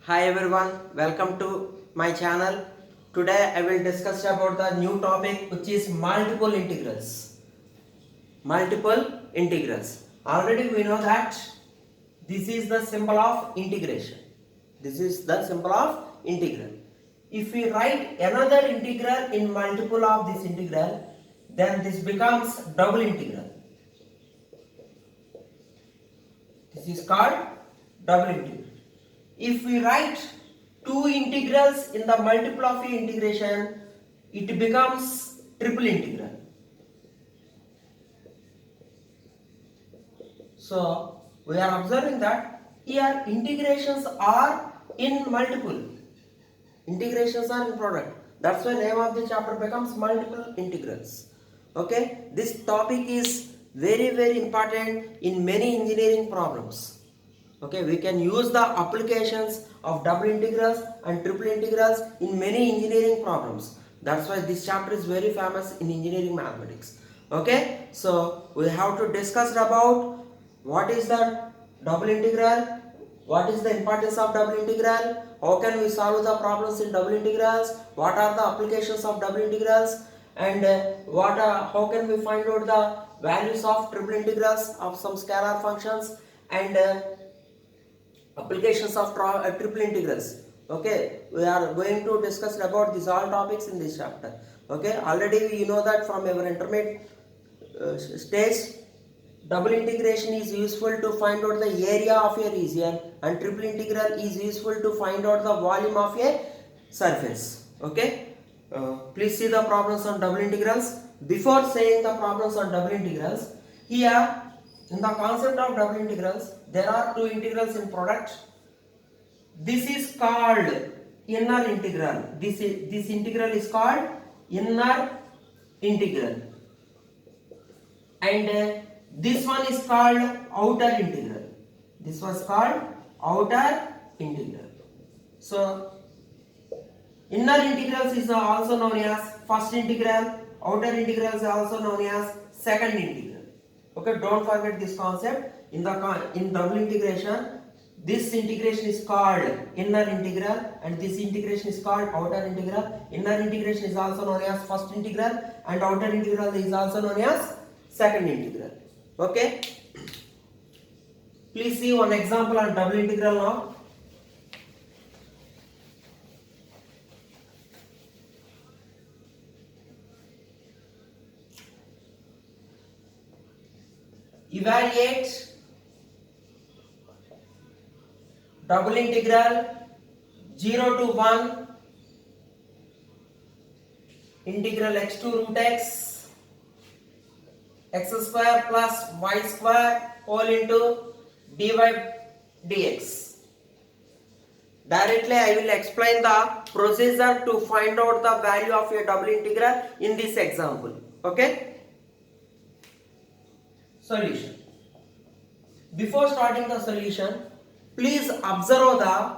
Hi everyone, welcome to my channel. Today I will discuss about the new topic which is multiple integrals. Multiple integrals. Already we know that this is the symbol of integration. This is the symbol of integral. If we write another integral in multiple of this integral, then this becomes double integral. This is called double integral. If we write two integrals in the multiple of a integration, it becomes triple integral. So we are observing that here integrations are in multiple. Integrations are in product. That's why name of the chapter becomes multiple integrals. Okay, this topic is very important in many engineering problems. Okay, we can use the applications of double integrals and triple integrals in many engineering problems. That's why this chapter is very famous in engineering mathematics. Okay, so we have to discuss about what is the double integral, what is the importance of double integral, how can we solve the problems in double integrals, what are the applications of double integrals, and how can we find out the values of triple integrals of some scalar functions, and applications of triple integrals. Okay, we are going to discuss about these all topics in this chapter. Okay, already you know that from our intermediate stage, double integration is useful to find out the area of a region, and triple integral is useful to find out the volume of a surface. Okay, please see the problems on double integrals. Before saying the problems on double integrals, here in the concept of double integrals, there are two integrals in product. This is called inner integral. This integral is called inner integral, and this one is called outer integral. This was called outer integral. So inner integrals is also known as first integral. Outer integrals are also known as second integral. Okay, don't forget this concept. In double integration, this integration is called inner integral and this integration is called outer integral. Inner integration is also known as first integral and outer integral is also known as second integral. Okay, please see one example on double integral now. Evaluate double integral 0 to 1 integral x to root x square plus y square whole into dy dx. Directly I will explain the procedure to find out the value of a double integral in this example. Okay. Solution. Before starting the solution, please observe the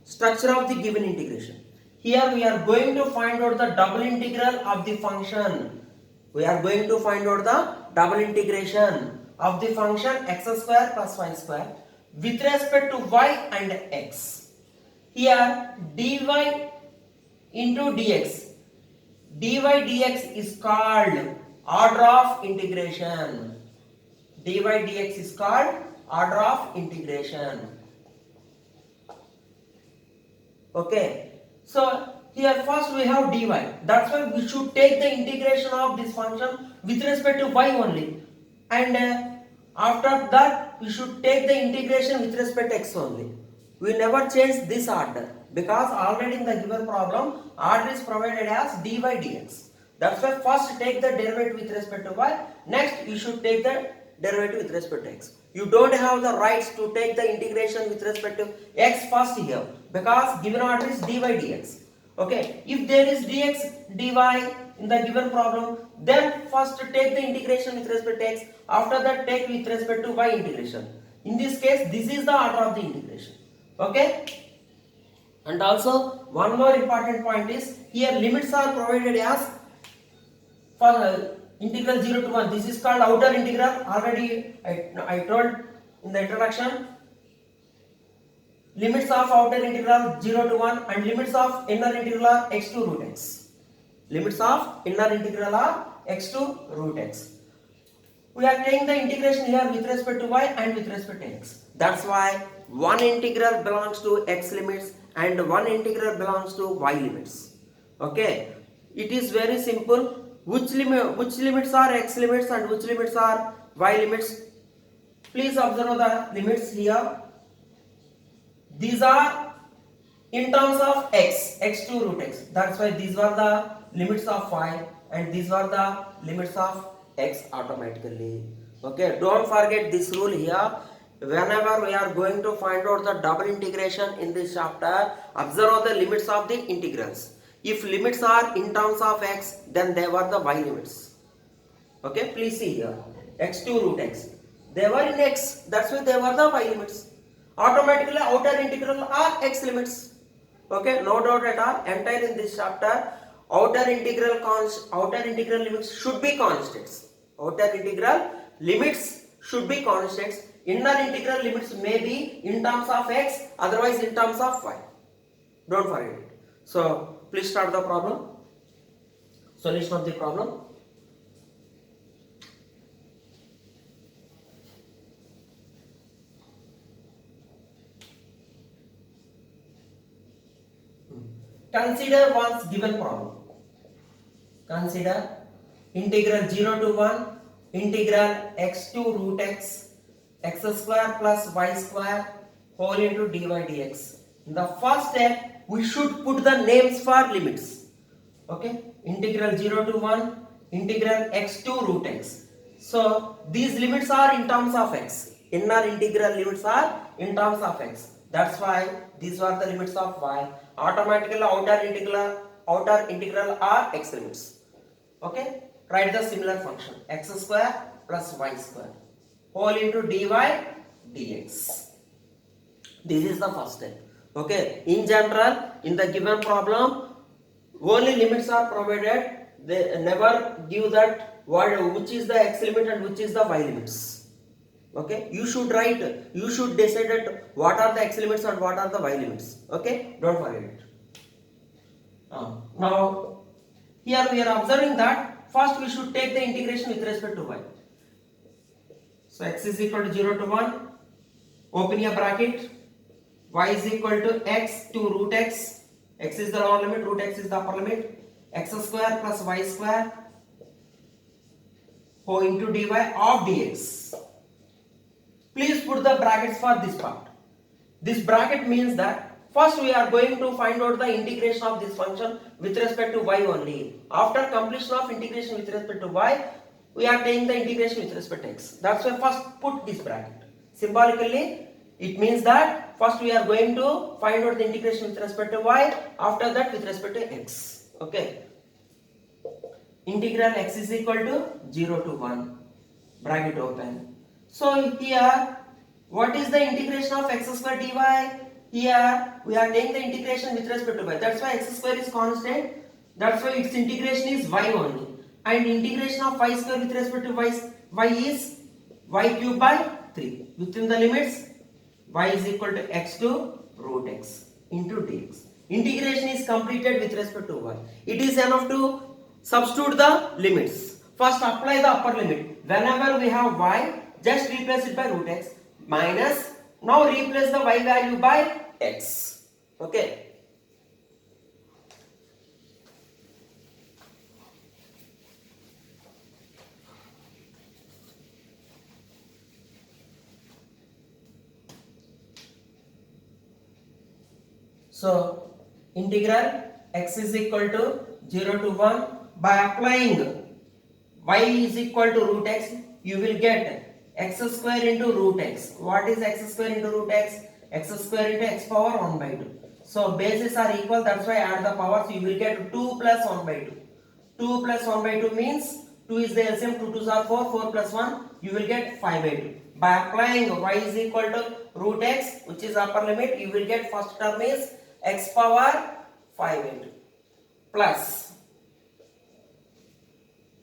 structure of the given integration. Here we are going to find out the double integral of the function. We are going to find out the double integration of the function x square plus y square with respect to y and x. Here dy into dx. Dy dx is called order of integration. Dy dx is called order of integration. Okay, so here first we have dy. That's why we should take the integration of this function with respect to y only, and after that we should take the integration with respect to x only. We never change this order because already in the given problem order is provided as dy dx. That's why first take the derivative with respect to y, next you should take the derivative with respect to x. You don't have the rights to take the integration with respect to x first here because given order is dy dx. Okay, if there is dx dy in the given problem, then first take the integration with respect to x, after that take with respect to y integration. In this case, this is the order of the integration. Okay, and also one more important point is here limits are provided as for integral 0 to 1. This is called outer integral. Already I told in the introduction. limits of outer integral 0 to 1 and limits of inner integral are x to root x. Limits of inner integral are x to root x. We are taking the integration here with respect to y and with respect to x. That's why one integral belongs to x limits and one integral belongs to y limits. Okay, it is very simple. Which limits are x limits and which limits are y limits? Please observe the limits here. These are in terms of x to root x. That's why these were the limits of y and these were the limits of x automatically. Okay, don't forget this rule here. Whenever we are going to find out the double integration in this chapter, observe the limits of the integrals. If limits are in terms of x, then they were the y limits. Okay, please see here, x to root x. They were in x, that's why they were the y limits. Automatically outer integral are x limits. Okay, no doubt at all. Entire in this chapter, outer integral limits should be constants. Outer integral limits should be constants. Inner integral limits may be in terms of x, otherwise in terms of y. Don't forget it. So please start the problem. Solution of the problem. Consider one's given problem. Consider integral 0 to 1 integral x to root x x square plus y square whole into dy dx. In the first step, we should put the names for limits. Okay, integral 0 to 1 integral x to root x. So these limits are in terms of x. Inner integral limits are in terms of x. That's why these were the limits of y. Automatically outer integral are x limits. Okay, write the similar function x square plus y square whole into dy dx. This is the first step. Okay, in general, in the given problem, only limits are provided. They never give that which is the x limit and which is the y limits. Okay, you should decide that what are the x limits and what are the y limits. Okay, don't forget it. Now, here we are observing that first we should take the integration with respect to y. So x is equal to 0 to 1, open a bracket, y is equal to x to root x is the lower limit, root x is the upper limit, x square plus y square whole into dy of dx. Please put the brackets for this part. This bracket means that first we are going to find out the integration of this function with respect to y only. After completion of integration with respect to y, we are taking the integration with respect to x. That's why first put this bracket. Symbolically, it means that first we are going to find out the integration with respect to y, after that with respect to x. Okay. Integral x is equal to 0 to 1, bracket open. So here, what is the integration of x square dy? Here, we are taking the integration with respect to y. That's why x square is constant. That's why its integration is y only. And integration of y square with respect to y is y cube by 3. Within the limits, y is equal to x to root x into dx. Integration is completed with respect to y. It is enough to substitute the limits. First apply the upper limit. Whenever we have y, just replace it by root x minus, now replace the y value by x. Okay. So integral x is equal to 0 to 1, by applying y is equal to root x, you will get x square into root x. What is x square into root x? X square into x power 1 by 2. So bases are equal, that's why add the powers, you will get 2 plus 1 by 2. 2 plus 1 by 2 means 2 is the LCM, 2 2s are 4, 4 plus 1, you will get 5 by 2. By applying y is equal to root x, which is upper limit, you will get first term is x power 5 by 2 plus,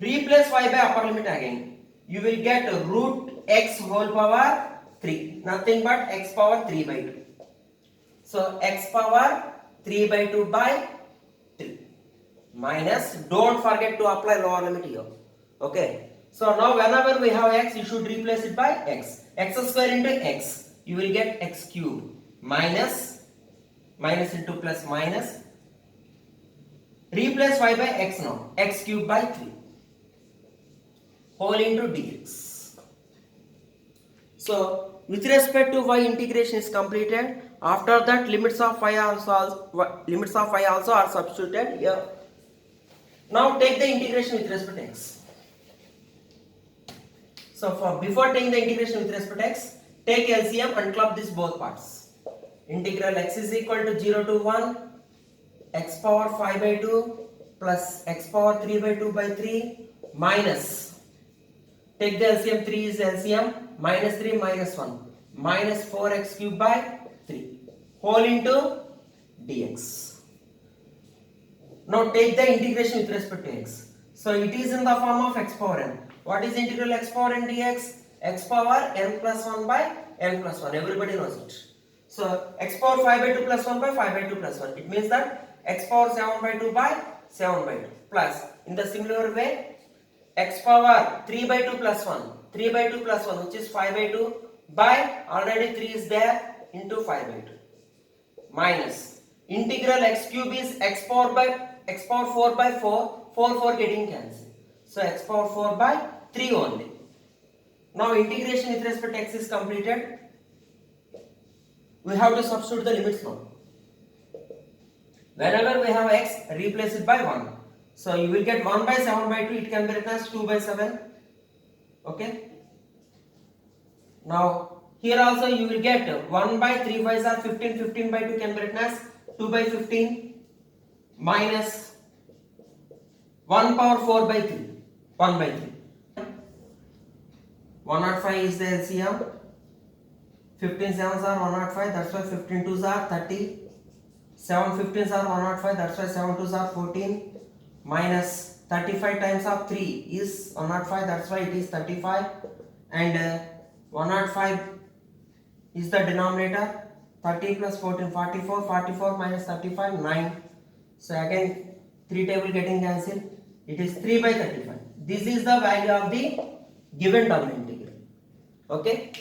replace y by upper limit again, you will get root x whole power 3, nothing but x power 3 by 2 So x power 3 by 2 by 3 minus, don't forget to apply lower limit here. Okay. So now whenever we have x, you should replace it by x. X square into x, you will get x cube minus, minus into plus minus. Replace y by x now, x cube by 3 whole into dx. So with respect to y, integration is completed. After that, limits of y also are substituted here. Now take the integration with respect to x. So before taking the integration with respect to x, take LCM and club these both parts. Integral x is equal to 0 to 1, x power 5 by 2 plus x power 3 by 2 by 3 minus, take the LCM, 3 is LCM, minus 3 minus 1, minus 4x cube by 3 whole into dx. Now take the integration with respect to x. So it is in the form of x power n. What is integral x power n dx? X power n plus 1 by n plus 1. Everybody knows it. So x power 5 by 2 plus 1 by 5 by 2 plus 1. It means that x power 7 by 2 by 7 by 2 plus, in the similar way, x power 3 by 2 plus 1, 3 by 2 plus 1, which is 5 by 2 by, already 3 is there, into 5 by 2 minus integral x cube is x power 4 by 4, 4 getting cancelled. So x power 4 by 3 only. Now integration with respect to x is completed. We have to substitute the limits now. Whenever we have x, replace it by 1. So you will get 1 by 7 by 2, it can be written as 2 by 7. Okay. Now here also you will get 1 by 3 5s are 15, 15 by 2 can be written as 2 by 15 minus 1 power 4 by 3, 1 by 3. 105 is the LCM. 15 7s are 105, that's why 15 2s are 30. 7 15s are 105, that's why 7 2s are 14. Minus 35 times of 3 is 105, that's why it is 35. And 105 is the denominator. 30 plus 14, 44. 44 minus 35, 9. So again 3 table getting cancelled. It is 3 by 35. This is the value of the given double integral. Okay.